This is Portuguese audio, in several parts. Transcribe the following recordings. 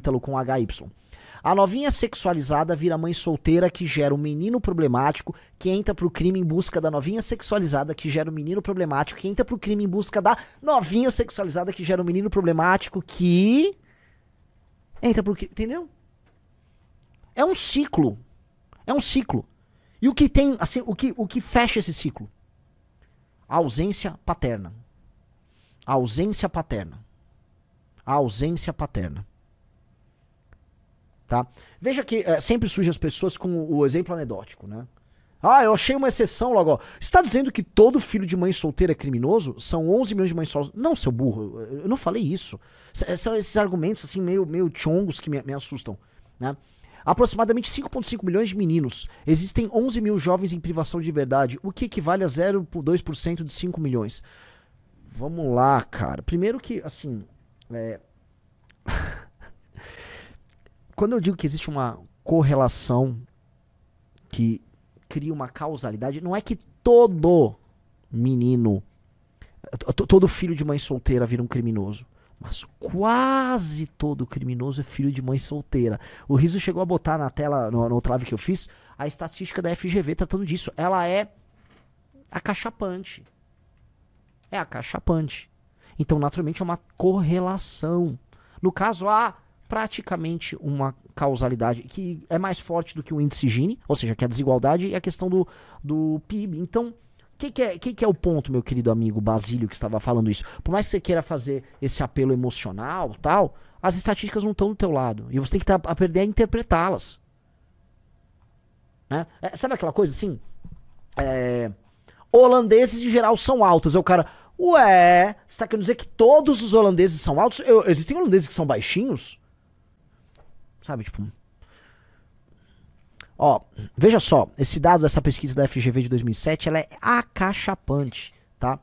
Ítalo com HY. A novinha sexualizada vira mãe solteira que gera um menino problemático que entra pro crime em busca da novinha sexualizada que gera um menino problemático que entra pro crime em busca da novinha sexualizada que gera um menino problemático que entra pro crime, entendeu? É um ciclo. É um ciclo. E o que tem, assim, o que fecha esse ciclo? A ausência paterna. A ausência paterna. A ausência paterna. Tá? Veja que sempre surgem as pessoas com o exemplo anedótico, né? Ah, eu achei uma exceção logo. Você está dizendo que todo filho de mãe solteira é criminoso? São 11 milhões de mães solteiras. Não, seu burro, eu não falei isso. São esses argumentos assim meio chongos que me assustam, né? Aproximadamente 5,5 milhões de meninos. Existem 11 mil jovens em privação de liberdade, o que equivale a 0,2% de 5 milhões. Vamos lá, cara. Primeiro que, assim... Quando eu digo que existe uma correlação que cria uma causalidade, não é que todo menino, todo filho de mãe solteira vira um criminoso. Mas quase todo criminoso é filho de mãe solteira. O Riso chegou a botar na tela, no outra live que eu fiz, a estatística da FGV tratando disso. Ela é acachapante. É acachapante. Então, naturalmente, é uma correlação. No caso, há praticamente uma causalidade que é mais forte do que o índice Gini, ou seja, que é a desigualdade e a questão do PIB. Então, o que é o ponto, meu querido amigo Basílio, que estava falando isso? Por mais que você queira fazer esse apelo emocional tal, as estatísticas não estão do teu lado. E você tem que aprender a interpretá-las. Né? Sabe aquela coisa assim? Holandeses em geral são altos. Aí o cara, ué, você tá querendo dizer que todos os holandeses são altos? Existem holandeses que são baixinhos? Sabe, tipo... Ó, veja só, esse dado dessa pesquisa da FGV de 2007, ela é acachapante, tá?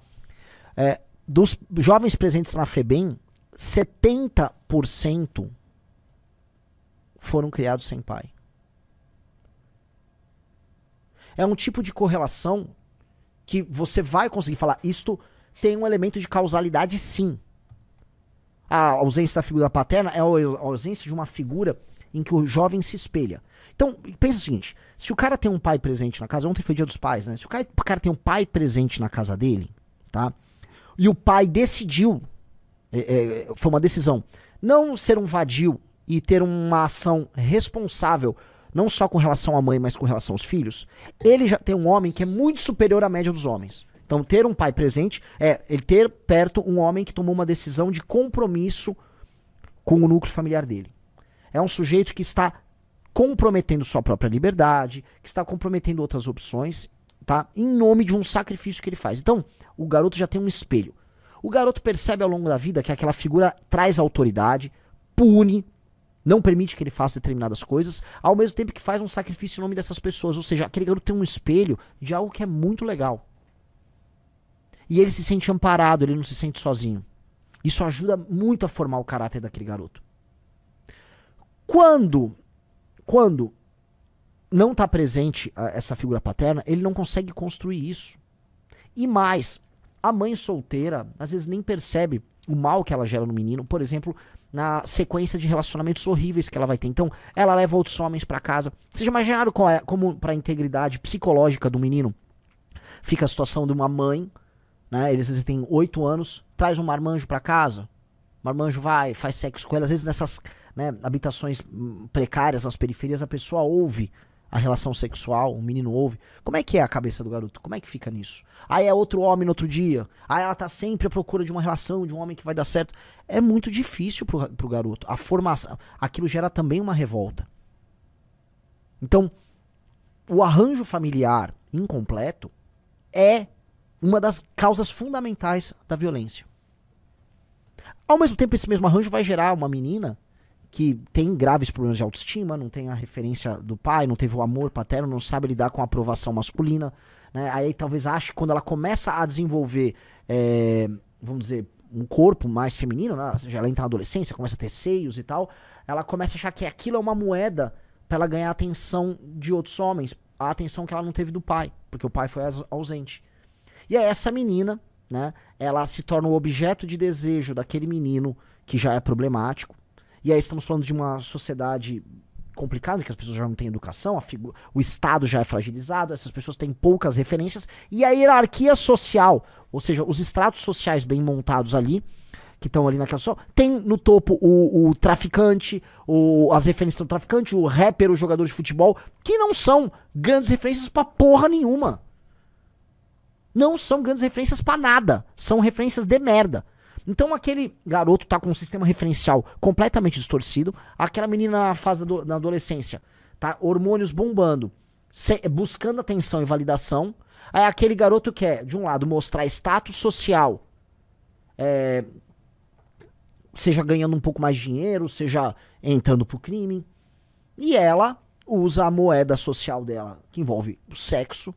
Dos jovens presentes na FEBEM, 70% foram criados sem pai. É um tipo de correlação que você vai conseguir falar, isto tem um elemento de causalidade sim. A ausência da figura paterna é a ausência de uma figura em que o jovem se espelha. Então, pensa o seguinte, se o cara tem um pai presente na casa, ontem foi dia dos pais, né? Se o cara tem um pai presente na casa dele, tá? E o pai decidiu, foi uma decisão, não ser um vadio e ter uma ação responsável, não só com relação à mãe, mas com relação aos filhos, ele já tem um homem que é muito superior à média dos homens. Então, ter um pai presente é ele ter perto um homem que tomou uma decisão de compromisso com o núcleo familiar dele. É um sujeito que está comprometendo sua própria liberdade, que está comprometendo outras opções, tá? Em nome de um sacrifício que ele faz. Então, o garoto já tem um espelho. O garoto percebe ao longo da vida que aquela figura traz autoridade, pune, não permite que ele faça determinadas coisas, ao mesmo tempo que faz um sacrifício em nome dessas pessoas. Ou seja, aquele garoto tem um espelho de algo que é muito legal. E ele se sente amparado, ele não se sente sozinho. Isso ajuda muito a formar o caráter daquele garoto. Quando não está presente essa figura paterna, ele não consegue construir isso. E mais, a mãe solteira às vezes nem percebe o mal que ela gera no menino, por exemplo, na sequência de relacionamentos horríveis que ela vai ter. Então, ela leva outros homens para casa. Vocês já imaginaram como para a integridade psicológica do menino fica a situação de uma mãe, né? Eles têm 8 anos, traz um marmanjo para casa. O marmanjo vai, faz sexo com ela, às vezes nessas, né, habitações precárias nas periferias, a pessoa ouve a relação sexual, o menino ouve. Como é que é a cabeça do garoto? Como é que fica nisso? Aí é outro homem no outro dia. Aí ela tá sempre à procura de uma relação, de um homem que vai dar certo. É muito difícil pro garoto. A formação, aquilo gera também uma revolta. Então, o arranjo familiar incompleto é uma das causas fundamentais da violência. Ao mesmo tempo, esse mesmo arranjo vai gerar uma menina que tem graves problemas de autoestima, não tem a referência do pai, não teve o amor paterno, não sabe lidar com a aprovação masculina, né? Aí talvez ache que quando ela começa a desenvolver, vamos dizer, um corpo mais feminino, né? Ou seja, ela entra na adolescência, começa a ter seios e tal, ela começa a achar que aquilo é uma moeda para ela ganhar a atenção de outros homens, a atenção que ela não teve do pai, porque o pai foi ausente. E aí essa menina, né, ela se torna o objeto de desejo daquele menino que já é problemático, E aí estamos falando de uma sociedade complicada, que as pessoas já não têm educação, o Estado já é fragilizado, essas pessoas têm poucas referências, e a hierarquia social, ou seja, os estratos sociais bem montados ali, que estão ali naquela só, tem no topo o traficante, as referências do traficante, o rapper, o jogador de futebol, que não são grandes referências pra porra nenhuma. Não são grandes referências pra nada, são referências de merda. Então aquele garoto tá com um sistema referencial completamente distorcido, aquela menina na fase da adolescência, tá, hormônios bombando, buscando atenção e validação, aí aquele garoto quer, de um lado, mostrar status social, seja ganhando um pouco mais de dinheiro, seja entrando pro crime, e ela usa a moeda social dela, que envolve o sexo,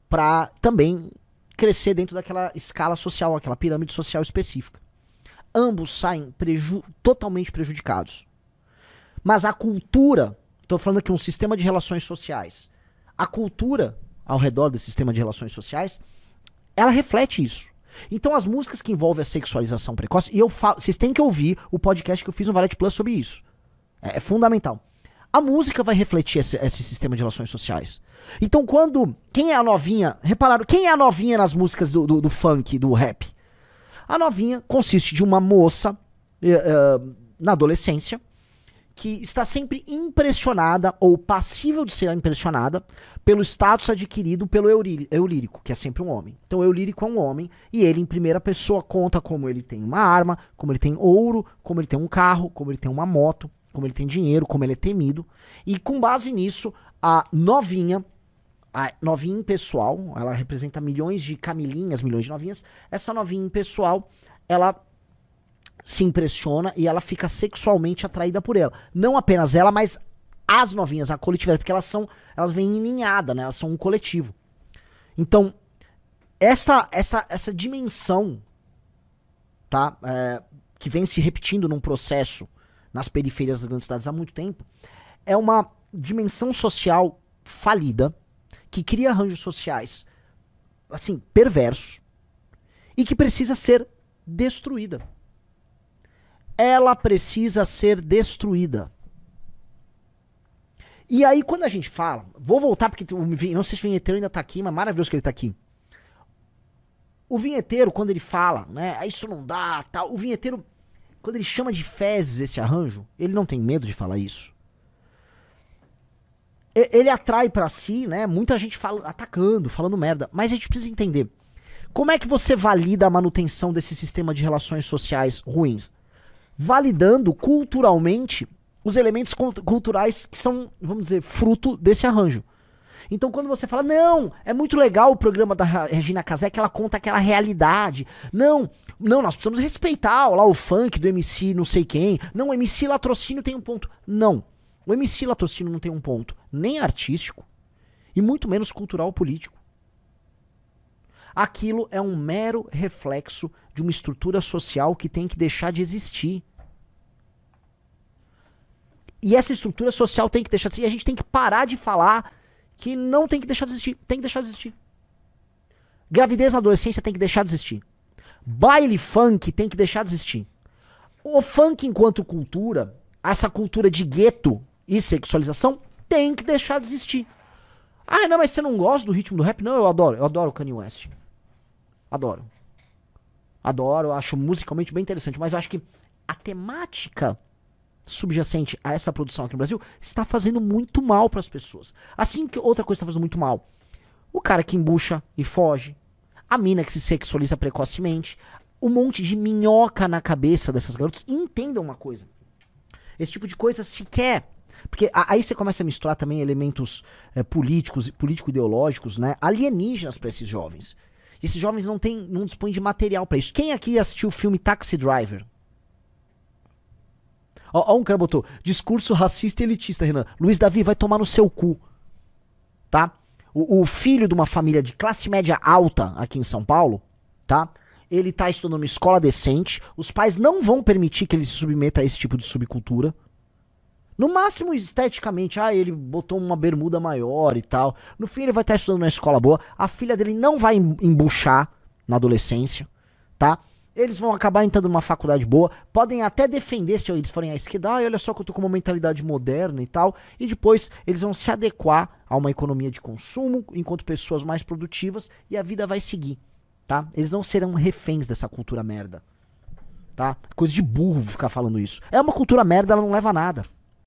pra também crescer dentro daquela escala social, aquela pirâmide social específica. Ambos saem totalmente prejudicados. Mas a cultura, estou falando aqui um sistema de relações sociais, a cultura ao redor desse sistema de relações sociais, ela reflete isso. Então as músicas que envolvem a sexualização precoce, e eu falo, vocês têm que ouvir o podcast que eu fiz no Valete Plus sobre isso. É fundamental. A música vai refletir esse sistema de relações sociais. Então quem é a novinha? Repararam, quem é a novinha nas músicas do funk, do rap? A novinha consiste de uma moça na adolescência que está sempre impressionada ou passível de ser impressionada pelo status adquirido pelo eulírico, que é sempre um homem. Então o eulírico é um homem e ele em primeira pessoa conta como ele tem uma arma, como ele tem ouro, como ele tem um carro, como ele tem uma moto, como ele tem dinheiro, como ele é temido. E com base nisso, a novinha impessoal, ela representa milhões de camilinhas, milhões de novinhas. Essa novinha impessoal, ela se impressiona e ela fica sexualmente atraída por ela. Não apenas ela, mas as novinhas, a coletividade, porque elas vêm em ninhada, né? Elas são um coletivo. Então, essa dimensão, tá? Que vem se repetindo num processo nas periferias das grandes cidades há muito tempo, é uma dimensão social falida, que cria arranjos sociais, assim, perversos, e que precisa ser destruída. Ela precisa ser destruída. E aí, quando a gente fala, vou voltar, porque não sei se o vinheteiro ainda tá aqui, mas maravilhoso que ele tá aqui. O vinheteiro, quando ele fala, né, isso não dá, tal, o vinheteiro, quando ele chama de fezes esse arranjo, ele não tem medo de falar isso. Ele atrai pra si, né, muita gente atacando, falando merda, mas a gente precisa entender. Como é que você valida a manutenção desse sistema de relações sociais ruins? Validando culturalmente os elementos culturais que são, vamos dizer, fruto desse arranjo. Então quando você fala, não, é muito legal o programa da Regina Casé, que ela conta aquela realidade. Não, nós precisamos respeitar lá o funk do MC não sei quem. Não, o MC Latrocínio tem um ponto. Não, o MC Latrocínio não tem um ponto nem artístico e muito menos cultural ou político. Aquilo é um mero reflexo de uma estrutura social que tem que deixar de existir. E essa estrutura social tem que deixar de existir. E a gente tem que parar de falar que não tem que deixar de existir. Tem que deixar de existir. Gravidez na adolescência tem que deixar de existir. Baile funk tem que deixar de existir. O funk enquanto cultura, essa cultura de gueto e sexualização, tem que deixar de existir. Ah, não, mas você não gosta do ritmo do rap? Não, eu adoro o Kanye West. Adoro, eu acho musicalmente bem interessante, mas eu acho que a temática subjacente a essa produção aqui no Brasil está fazendo muito mal para as pessoas. Assim que outra coisa está fazendo muito mal, o cara que embucha e foge, a mina que se sexualiza precocemente, um monte de minhoca na cabeça dessas garotas. Entendam uma coisa, esse tipo de coisa sequer, porque aí você começa a misturar também elementos político-ideológicos, né, alienígenas para esses jovens. Esses jovens não dispõem de material pra isso. Quem aqui assistiu o filme Taxi Driver? Ó, um cara botou, discurso racista e elitista, Renan. Luiz Davi, vai tomar no seu cu. Tá? O filho de uma família de classe média alta aqui em São Paulo, tá? Ele tá estudando numa escola decente. Os pais não vão permitir que ele se submeta a esse tipo de subcultura. No máximo, esteticamente, ele botou uma bermuda maior e tal. No fim, ele vai estar estudando numa escola boa. A filha dele não vai embuchar na adolescência, tá? Eles vão acabar entrando numa faculdade boa, podem até defender se eles forem à esquerda, olha só que eu tô com uma mentalidade moderna e tal, e depois eles vão se adequar a uma economia de consumo, enquanto pessoas mais produtivas, e a vida vai seguir, tá? Eles não serão reféns dessa cultura merda, tá? Coisa de burro ficar falando isso. É uma cultura merda, ela não leva a nada.